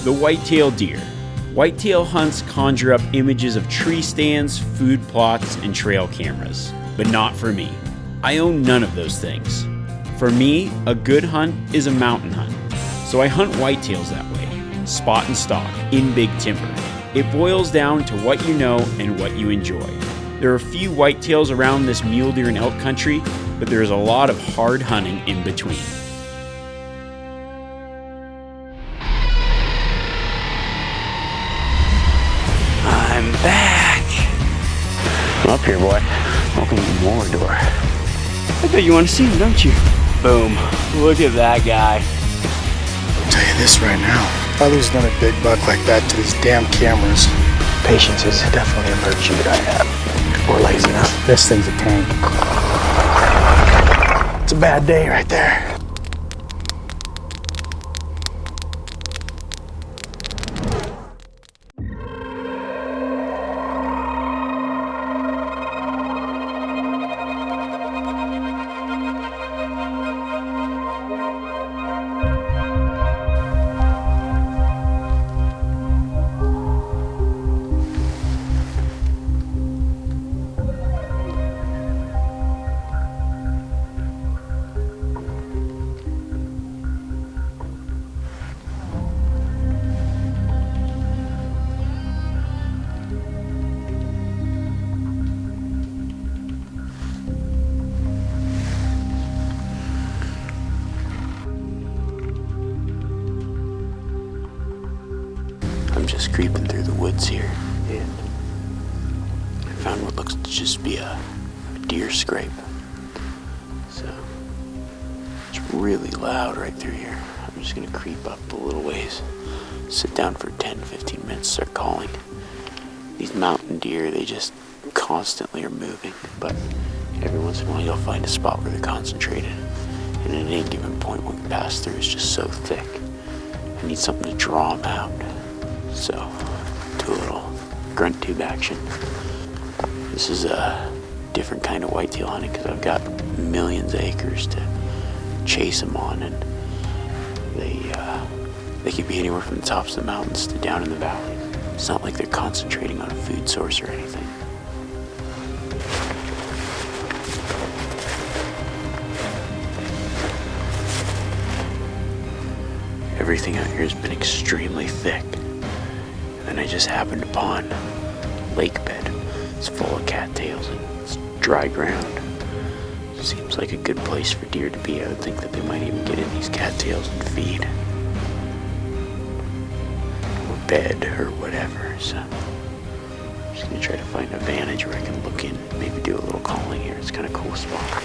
The whitetail deer. Whitetail hunts conjure up images of tree stands, food plots, and trail cameras. But not for me. I own none of those things. For me, a good hunt is a mountain hunt. So I hunt whitetails that way, spot and stalk, in big timber. It boils down to what you know and what you enjoy. There are a few whitetails around this mule deer and elk country, but there is a lot of hard hunting in between. I'm back. Up here, boy. Welcome to Mordor. I bet you want to see him, don't you? Boom. Look at that guy. I'll tell you this right now. If I lose another big buck like that to these damn cameras, patience is definitely a virtue that I have. Or laziness. This thing's a tank. It's a bad day right there. I'm just creeping through the woods here, and I found what looks to just be a deer scrape. So it's really loud right through here. I'm just gonna creep up a little ways, sit down for 10-15 minutes, start calling. These mountain deer, they just constantly are moving, but every once in a while you'll find a spot where they're concentrated, and at any given point when we pass through is just so thick. I need something to draw them out. So, do a little grunt tube action. This is a different kind of whitetail hunting because I've got millions of acres to chase them on, and they could be anywhere from the tops of the mountains to down in the valley. It's not like they're concentrating on a food source or anything. Everything out here has been extremely thick. And I just happened upon a lake bed. It's full of cattails and it's dry ground. Seems like a good place for deer to be. I would think that they might even get in these cattails and feed. Or bed or whatever. So I'm just gonna try to find a vantage where I can look in, maybe do a little calling here. It's kind of a cool spot.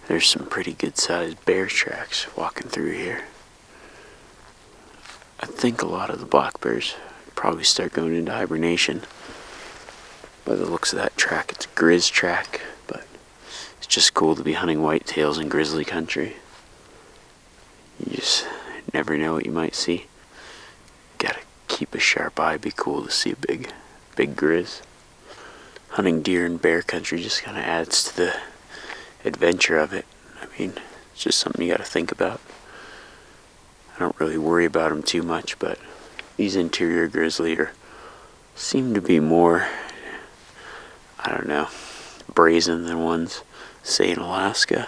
There's some pretty good sized bear tracks walking through here. I think a lot of the black bears probably start going into hibernation. By the looks of that track, it's a grizz track, but it's just cool to be hunting whitetails in grizzly country. You just never know what you might see. Gotta keep a sharp eye, be cool to see a big grizz. Hunting deer in bear country just kind of adds to the adventure of it. I mean, it's just something you got to think about. I don't really worry about them too much, but these interior grizzly seem to be more, I don't know, brazen than ones, say, in Alaska.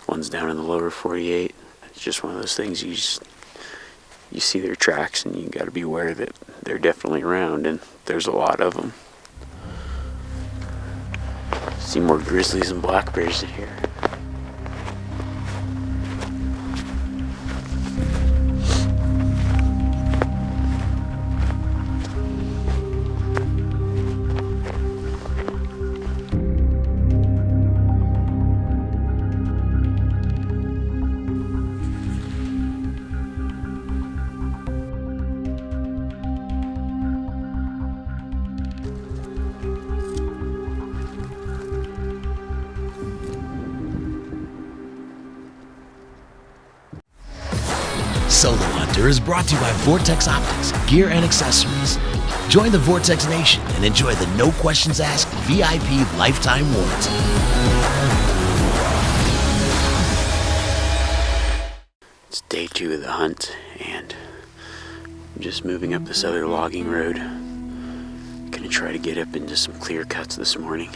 Ones down in the lower 48. It's just one of those things you see their tracks and you got to be aware that they're definitely around, and there's a lot of them. See more grizzlies and black bears in here. Solo Hunter is brought to you by Vortex Optics, gear and accessories. Join the Vortex Nation and enjoy the no questions asked VIP lifetime warranty. It's day 2 of the hunt, and I'm just moving up this other logging road. Gonna try to get up into some clear cuts this morning.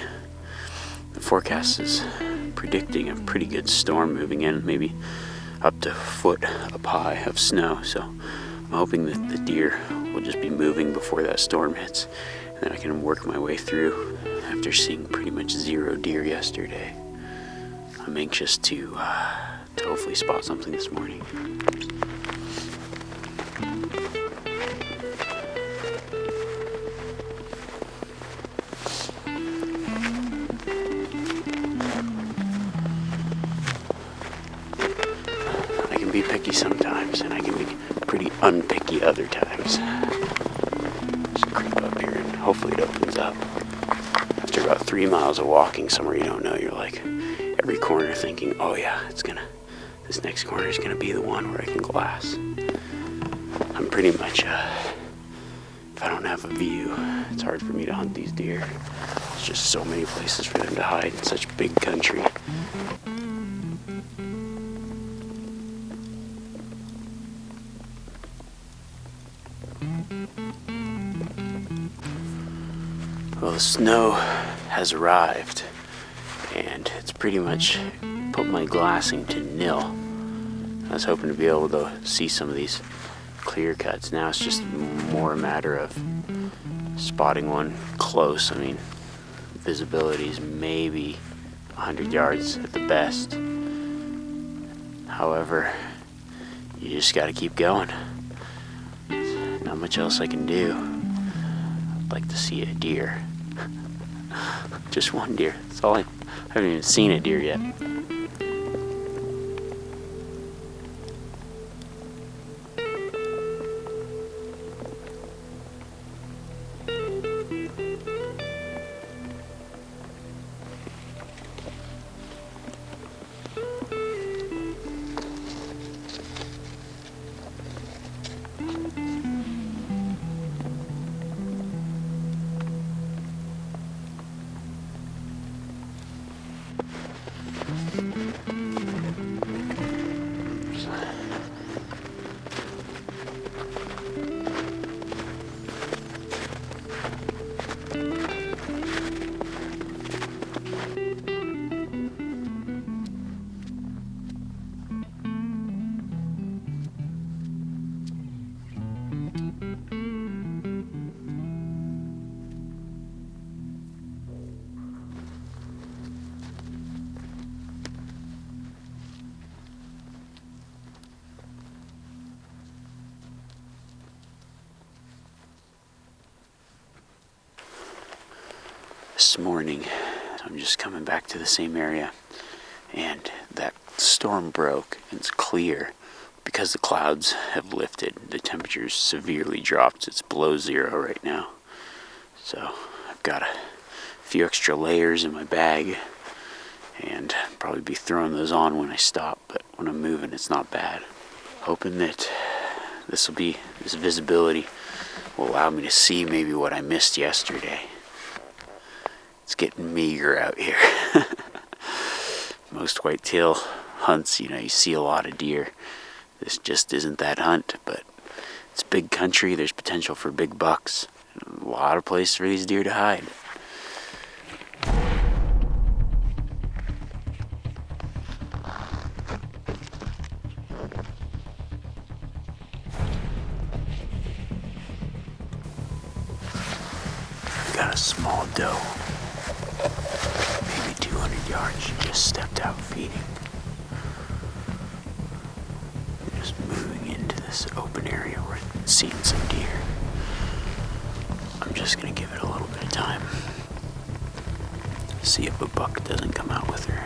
The forecast is predicting a pretty good storm moving in, maybe up to a foot up high of snow, so I'm hoping that the deer will just be moving before that storm hits, and then I can work my way through after seeing pretty much 0 deer yesterday. I'm anxious to hopefully spot something this morning. I can be picky sometimes, and I can be pretty unpicky other times. Just creep up here and hopefully it opens up. After about 3 miles of walking somewhere you don't know, you're like every corner thinking, oh yeah, this next corner is gonna be the one where I can glass. I'm pretty much, if I don't have a view, it's hard for me to hunt these deer. There's just so many places for them to hide in such big country. Well, the snow has arrived, and it's pretty much put my glassing to nil. I was hoping to be able to see some of these clear cuts. Now it's just more a matter of spotting one close. I mean, visibility is maybe 100 yards at the best. However, you just got to keep going. There's not much else I can do. I'd like to see a deer. Just one deer. That's all I haven't even seen a deer yet. This morning, I'm just coming back to the same area, and that storm broke, and it's clear. Because the clouds have lifted, the temperature's severely dropped. It's below 0 right now. So I've got a few extra layers in my bag, and I'll probably be throwing those on when I stop, but when I'm moving, it's not bad. Hoping that this visibility will allow me to see maybe what I missed yesterday. It's getting meager out here. Most whitetail hunts, you see a lot of deer. This just isn't that hunt, but it's big country. There's potential for big bucks. And a lot of places for these deer to hide. Got a small doe. Maybe 200 yards. She just stepped out feeding. Just moving into this open area where I'm seeing some deer. I'm just gonna give it a little bit of time. See if a buck doesn't come out with her.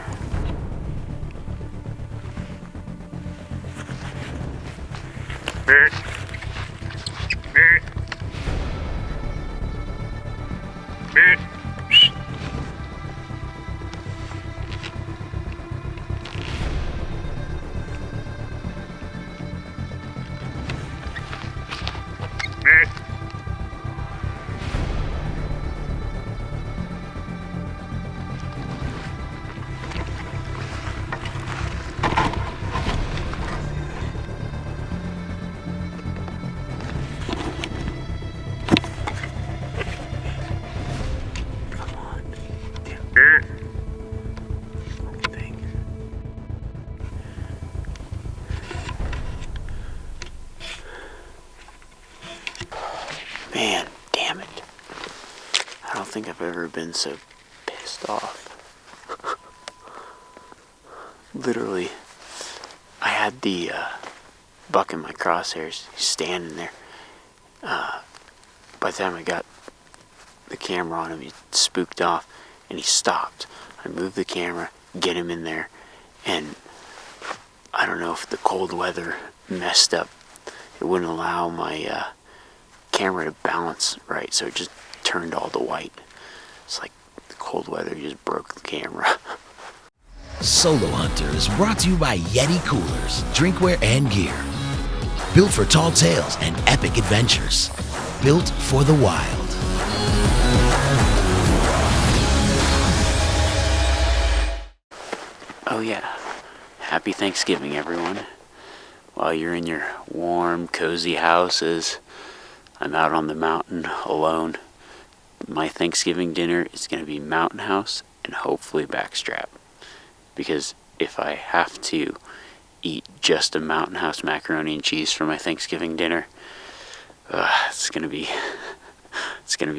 Man, damn it. I don't think I've ever been so pissed off. Literally, I had the buck in my crosshairs. He's standing there. By the time I got the camera on him, he spooked off and he stopped. I moved the camera, get him in there, and I don't know if the cold weather messed up. It wouldn't allow my camera to balance right, so it just turned all to white. It's like the cold weather just broke the camera. Solo Hunter is brought to you by Yeti Coolers, drinkware and gear. Built for tall tales and epic adventures. Built for the wild. Oh yeah, happy Thanksgiving everyone. While you're in your warm, cozy houses, I'm out on the mountain alone. My Thanksgiving dinner is going to be Mountain House and hopefully backstrap. Because if I have to eat just a Mountain House macaroni and cheese for my Thanksgiving dinner, it's gonna be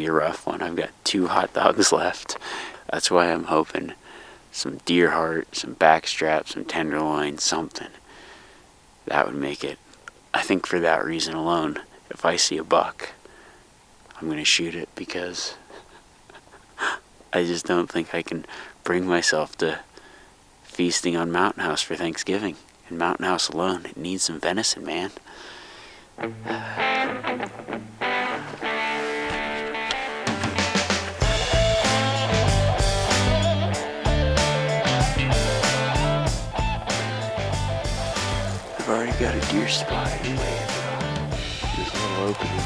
a rough one. I've got 2 hot dogs left. That's why I'm hoping some deer heart, some backstrap, some tenderloin, something. That would make it. I think for that reason alone, if I see a buck, I'm gonna shoot it, because I just don't think I can bring myself to feasting on Mountain House for Thanksgiving. And Mountain House alone, it needs some venison, man. I've already got a deer spot anyway. There's a little opening.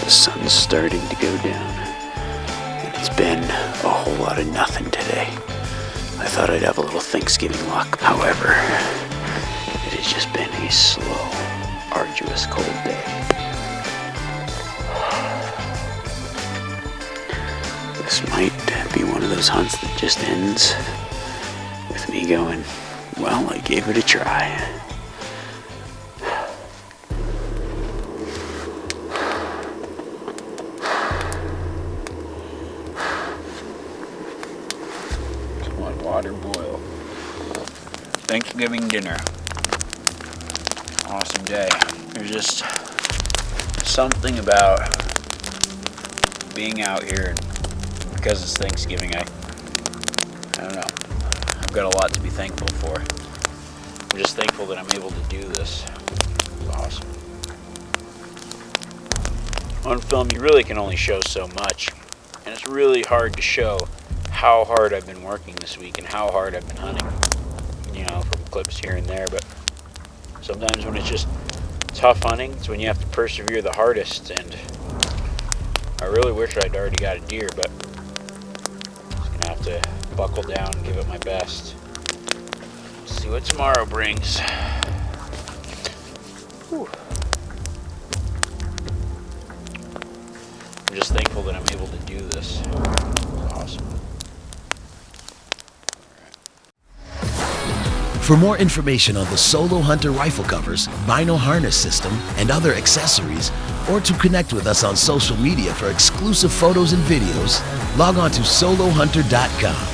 The sun's starting to go down, and it's been a whole lot of nothing today. I thought I'd have a little Thanksgiving luck. However, it has just been a slow, arduous, cold day. This might be one of those hunts that just ends with me going, well, I gave it a try. Water boil. Thanksgiving dinner. Awesome day. There's just something about being out here, and because it's Thanksgiving, I don't know. I've got a lot to be thankful for. I'm just thankful that I'm able to do this. It's awesome. On film, you really can only show so much, and it's really hard to show how hard I've been working this week and how hard I've been hunting, you know, from clips here and there. But sometimes when it's just tough hunting, it's when you have to persevere the hardest, and I really wish I'd already got a deer, but I'm just gonna have to buckle down and give it my best. See what tomorrow brings. Whew. I'm just thankful that I'm able to do this. It's awesome. For more information on the Solo Hunter rifle covers, vinyl harness system, and other accessories, or to connect with us on social media for exclusive photos and videos, log on to solohunter.com.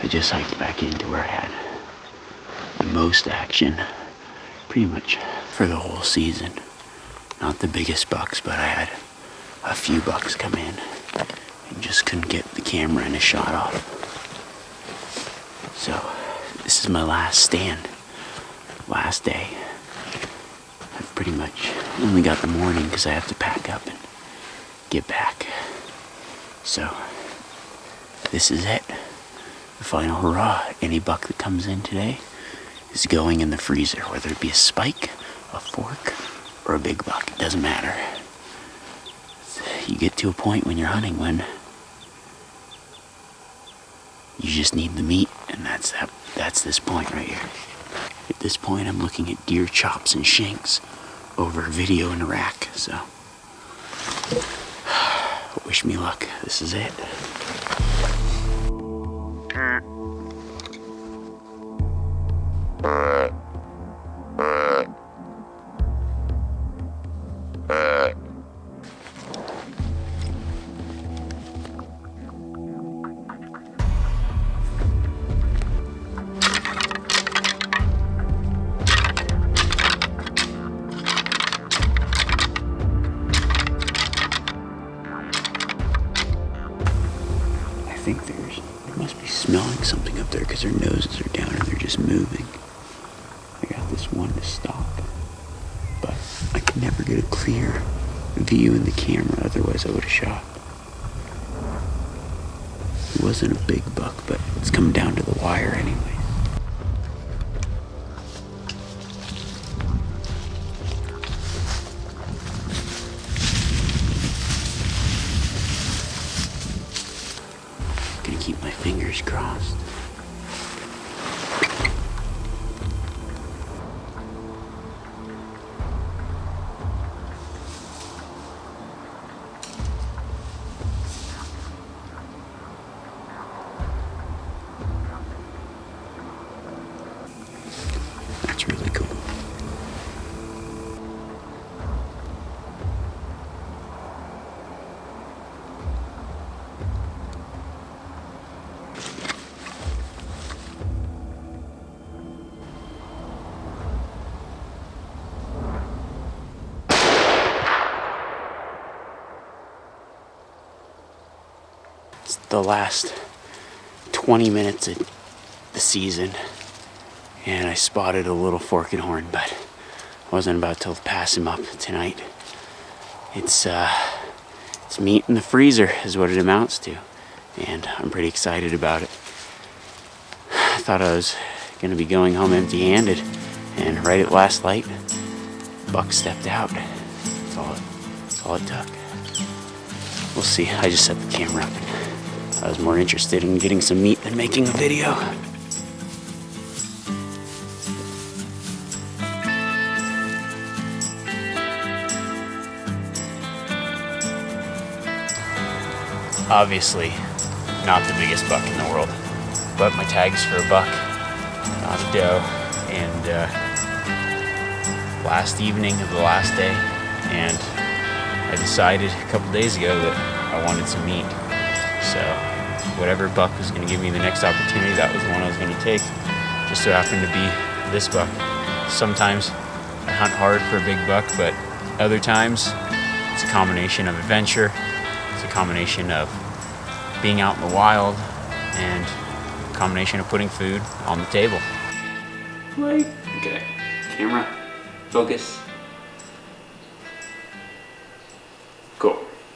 I just hiked back into where I had the most action pretty much for the whole season. Not the biggest bucks, but I had a few bucks come in and just couldn't get the camera and a shot off. So this is my last stand, last day. I've pretty much only got the morning because I have to pack up and get back. So this is it. The final hurrah. Any buck that comes in today is going in the freezer, whether it be a spike, a fork, or a big buck. It doesn't matter. You get to a point when you're hunting when you just need the meat, and that's this point right here. At this point, I'm looking at deer chops and shanks over video in a rack, so wish me luck. This is it. I think there must be smelling something up there because their noses are down and they're just moving. I got this one to stop, but I could never get a clear view in the camera, otherwise I would have shot. It wasn't a big buck, but it's coming down to the wire anyways. Gonna keep my fingers crossed. That's really cool. It's the last 20 minutes of the season, and I spotted a little fork and horn, but I wasn't about to pass him up tonight. It's meat in the freezer is what it amounts to, and I'm pretty excited about it. I thought I was gonna be going home empty-handed. And right at last light, buck stepped out. That's all it took. We'll see. I just set the camera up. I was more interested in getting some meat than making a video. Obviously, not the biggest buck in the world, but my tag's for a buck, not a doe. And last evening of the last day, and I decided a couple days ago that I wanted some meat. So whatever buck was going to give me the next opportunity, that was the one I was going to take. Just so happened to be this buck. Sometimes I hunt hard for a big buck, but other times it's a combination of adventure. It's a combination of being out in the wild and a combination of putting food on the table. Okay, camera, focus.